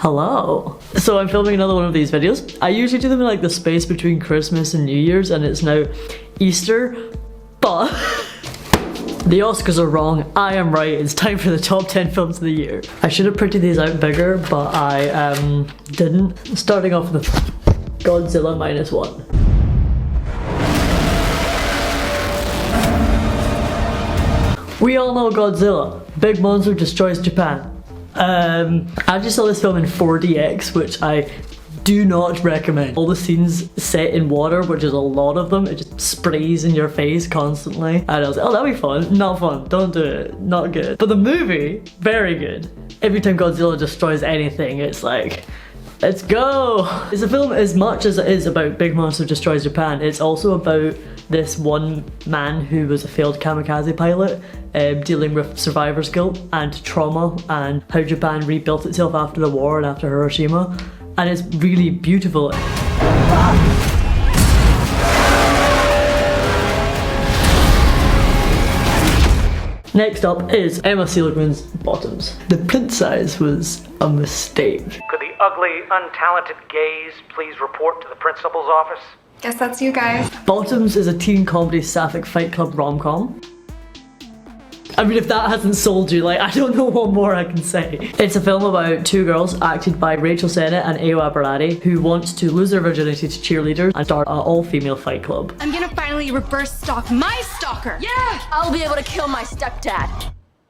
Hello. So I'm filming another one of these videos. I usually do them in like the space between Christmas and New Year's, and it's now Easter, but the Oscars are wrong. I am right. It's time for the top 10 films of the year. I should have printed these out bigger, but I didn't. Starting off with Godzilla -1. We all know Godzilla. Big monster destroys Japan. I just saw this film in 4DX, which I do not recommend. All the scenes set in water, which is a lot of them, it just sprays in your face constantly. And I was like, oh, that'd be fun. Not fun. Don't do it. Not good. But the movie, very good. Every time Godzilla destroys anything, it's like, let's go. It's a film as much as it is about Big Monster Destroys Japan. It's also about this one man who was a failed kamikaze pilot, dealing with survivor's guilt and trauma and how Japan rebuilt itself after the war and after Hiroshima. And it's really beautiful. Next up is Emma Seligman's Bottoms. The print size was a mistake. Could the ugly, untalented gays please report to the principal's office? Guess that's you guys. Bottoms is a teen comedy sapphic fight club rom-com. I mean, if that hasn't sold you, like, I don't know what more I can say. It's a film about two girls acted by Rachel Sennett and Ayo Barati who want to lose their virginity to cheerleaders and start an all-female fight club. I'm gonna finally reverse stalk my stalker. Yeah! I'll be able to kill my stepdad.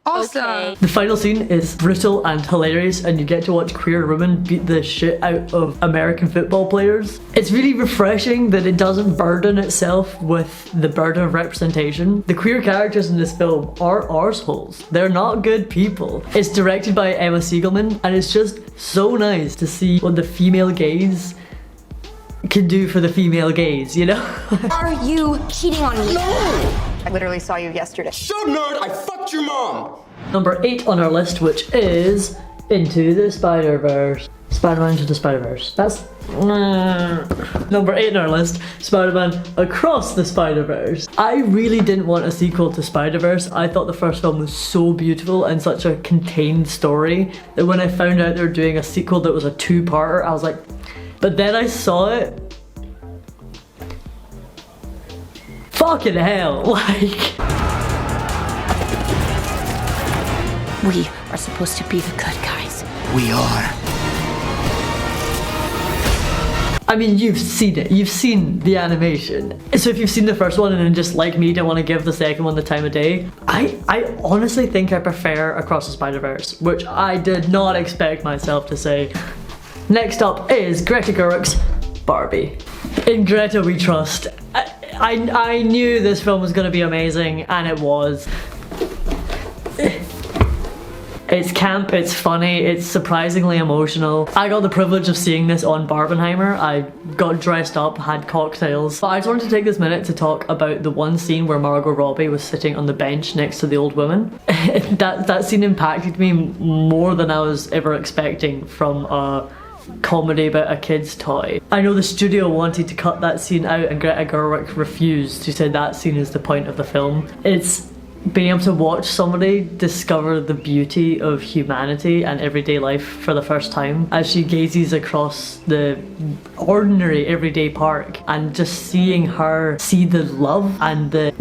Awesome. Okay. The final scene is brutal and hilarious, and you get to watch queer women beat the shit out of American football players. It's really refreshing that it doesn't burden itself with the burden of representation. The queer characters in this film are arseholes. They're not good people. It's directed by Emma Seligman, and it's just so nice to see what the female gaze can do for the female gaze, you know? Are you cheating on me? I literally saw you yesterday. Shut nerd, I fucked your mom! Number 8 on our list, which is Into the Spiderverse. Spider-Man Into the Spiderverse. That's number 8 on our list, Spider-Man Across the Spiderverse. I really didn't want a sequel to Spiderverse. I thought the first film was so beautiful and such a contained story that when I found out they were doing a sequel that was a two-parter, I was like, but then I saw it. Fucking hell, like. We are supposed to be the good guys. We are. I mean, you've seen it. You've seen the animation. So if you've seen the first one and then just like me don't want to give the second one the time of day, I honestly think I prefer Across the Spider-Verse, which I did not expect myself to say. Next up is Greta Gerwig's Barbie. In Greta we trust. I knew this film was going to be amazing, and it was. It's camp, it's funny, it's surprisingly emotional. I got the privilege of seeing this on Barbenheimer. I got dressed up, had cocktails. But I just wanted to take this minute to talk about the one scene where Margot Robbie was sitting on the bench next to the old woman. that scene impacted me more than I was ever expecting from a comedy about a kid's toy. I know the studio wanted to cut that scene out and Greta Gerwig refused. She said that scene is the point of the film. It's being able to watch somebody discover the beauty of humanity and everyday life for the first time as she gazes across the ordinary everyday park, and just seeing her see the love and the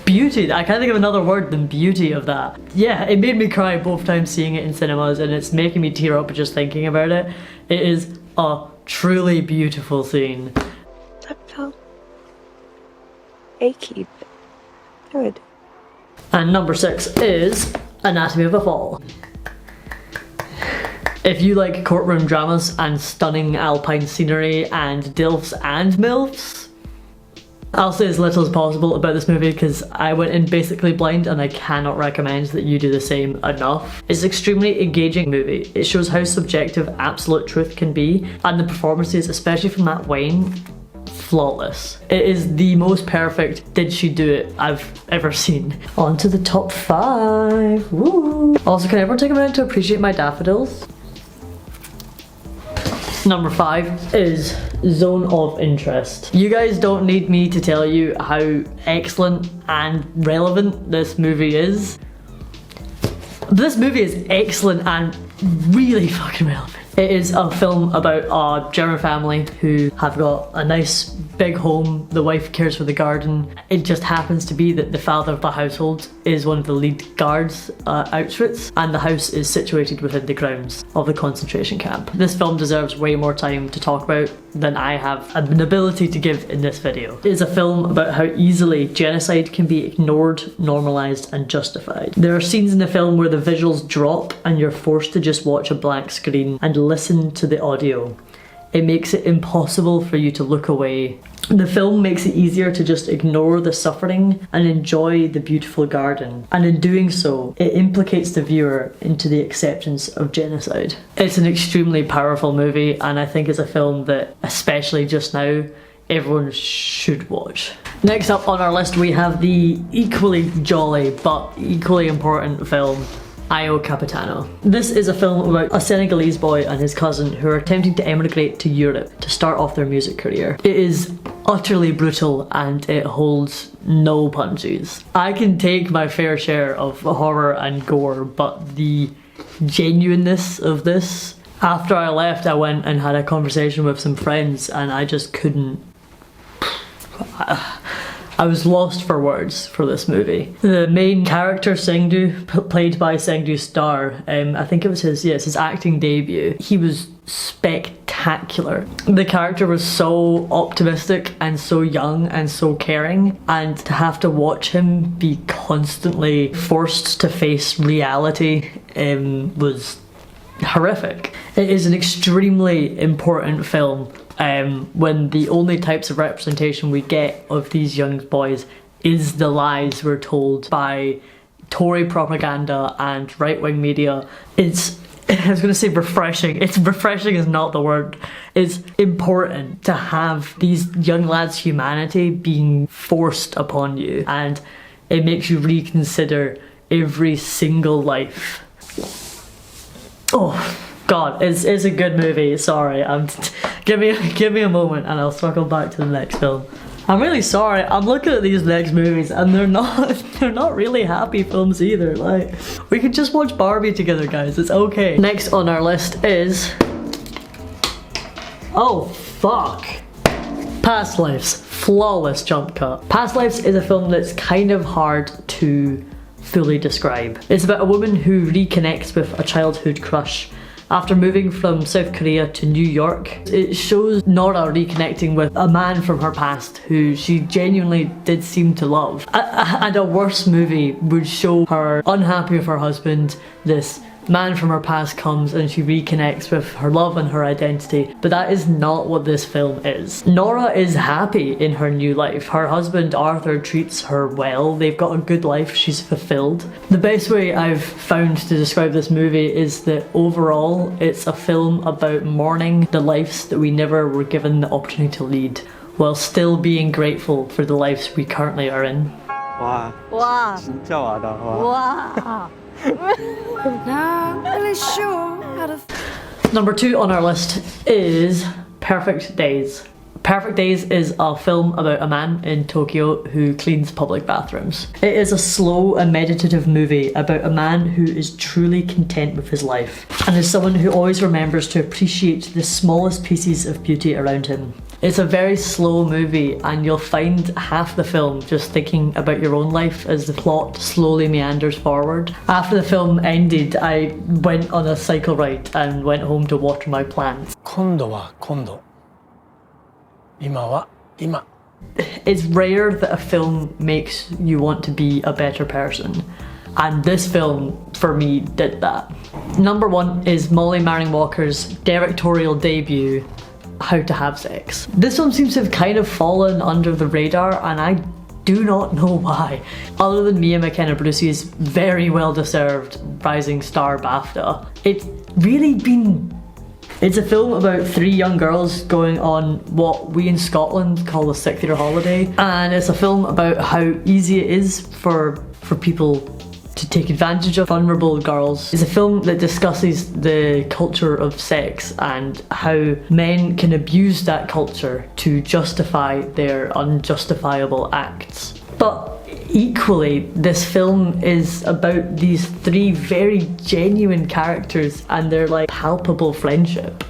beauty. I can't think of another word than beauty of that. Yeah, it made me cry both times seeing it in cinemas, and it's making me tear up just thinking about it. It is a truly beautiful scene. That felt achy, but good. And number 6 is Anatomy of a Fall. If you like courtroom dramas and stunning alpine scenery and DILFs and MILFs, I'll say as little as possible about this movie because I went in basically blind, and I cannot recommend that you do the same enough. It's an extremely engaging movie. It shows how subjective absolute truth can be, and the performances, especially from that Wayne, flawless. It is the most perfect did she do it I've ever seen. On to the top 5. Woo! Also, can everyone take a minute to appreciate my daffodils? Number 5 is Zone of Interest. You guys don't need me to tell you how excellent and relevant this movie is. This movie is excellent and really fucking relevant. It is a film about a German family who have got a nice big home. The wife cares for the garden. It just happens to be that the father of the household is one of the lead guards at Auschwitz, and the house is situated within the grounds of the concentration camp. This film deserves way more time to talk about than I have an ability to give in this video. It is a film about how easily genocide can be ignored, normalised and justified. There are scenes in the film where the visuals drop and you're forced to just watch a blank screen and listen to the audio. It makes it impossible for you to look away. The film makes it easier to just ignore the suffering and enjoy the beautiful garden. And in doing so, it implicates the viewer into the acceptance of genocide. It's an extremely powerful movie, and I think it's a film that, especially just now, everyone should watch. Next up on our list we have the equally jolly but equally important film Io Capitano. This is a film about a Senegalese boy and his cousin who are attempting to emigrate to Europe to start off their music career. It is utterly brutal and it holds no punches. I can take my fair share of horror and gore, but the genuineness of this, after I left I went and had a conversation with some friends and I just couldn't. I was lost for words for this movie. The main character, Sengdu, played by Sengdu Star, I think it was his acting debut. He was spectacular. The character was so optimistic and so young and so caring, and to have to watch him be constantly forced to face reality was horrific. It is an extremely important film when the only types of representation we get of these young boys is the lies we're told by Tory propaganda and right-wing media. It's, I was going to say refreshing. It's refreshing is not the word. It's important to have these young lads' humanity being forced upon you, and it makes you reconsider every single life. Oh God, it's a good movie. Sorry, give me a moment and I'll circle back to the next film. I'm really sorry. I'm looking at these next movies and they're not really happy films either. Like, we could just watch Barbie together, guys. It's okay. Next on our list is, oh fuck, Past Lives. Flawless jump cut. Past Lives is a film that's kind of hard to fully describe. It's about a woman who reconnects with a childhood crush after moving from South Korea to New York. It shows Nora reconnecting with a man from her past who she genuinely did seem to love. And a worse movie would show her unhappy with her husband. This man from her past comes and she reconnects with her love and her identity, but that is not what this film is. Nora is happy in her new life. Her husband Arthur treats her well. They've got a good life. She's fulfilled. The best way I've found to describe this movie is that overall it's a film about mourning the lives that we never were given the opportunity to lead, while still being grateful for the lives we currently are in. 와, 와, 진짜 와닿아. 와. Not really sure how to. Number 2 on our list is Perfect Days. Perfect Days is a film about a man in Tokyo who cleans public bathrooms. It is a slow and meditative movie about a man who is truly content with his life and is someone who always remembers to appreciate the smallest pieces of beauty around him. It's a very slow movie and you'll find half the film just thinking about your own life as the plot slowly meanders forward. After the film ended, I went on a cycle ride and went home to water my plants. 今度は今度。今は今。 It's rare that a film makes you want to be a better person, and this film for me did that. Number 1 is Molly Maring Walker's directorial debut, How to Have Sex. This one seems to have kind of fallen under the radar and I do not know why. Other than Mia McKenna Brucey's very well deserved Rising Star BAFTA, it's really been... It's a film about 3 young girls going on what we in Scotland call a 6th year holiday, and it's a film about how easy it is for people to take advantage of vulnerable girls. It's a film that discusses the culture of sex and how men can abuse that culture to justify their unjustifiable acts. But equally, this film is about these three very genuine characters and their like palpable friendship.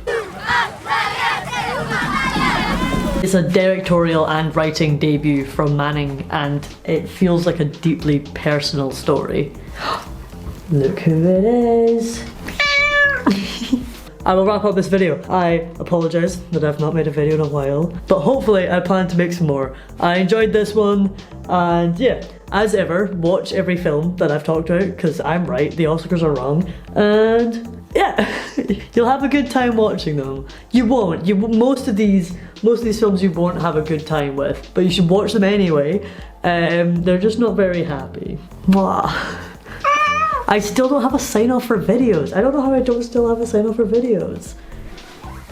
It's a directorial and writing debut from Manning, and it feels like a deeply personal story. Look who it is! I will wrap up this video. I apologise that I've not made a video in a while, but hopefully I plan to make some more. I enjoyed this one, and yeah, as ever, watch every film that I've talked about, because I'm right, the Oscars are wrong, and yeah, you'll have a good time watching them. You won't. Most of these films you won't have a good time with, but you should watch them anyway. They're just not very happy. Mwah. I still don't have a sign off for videos. I don't know how I don't still have a sign off for videos.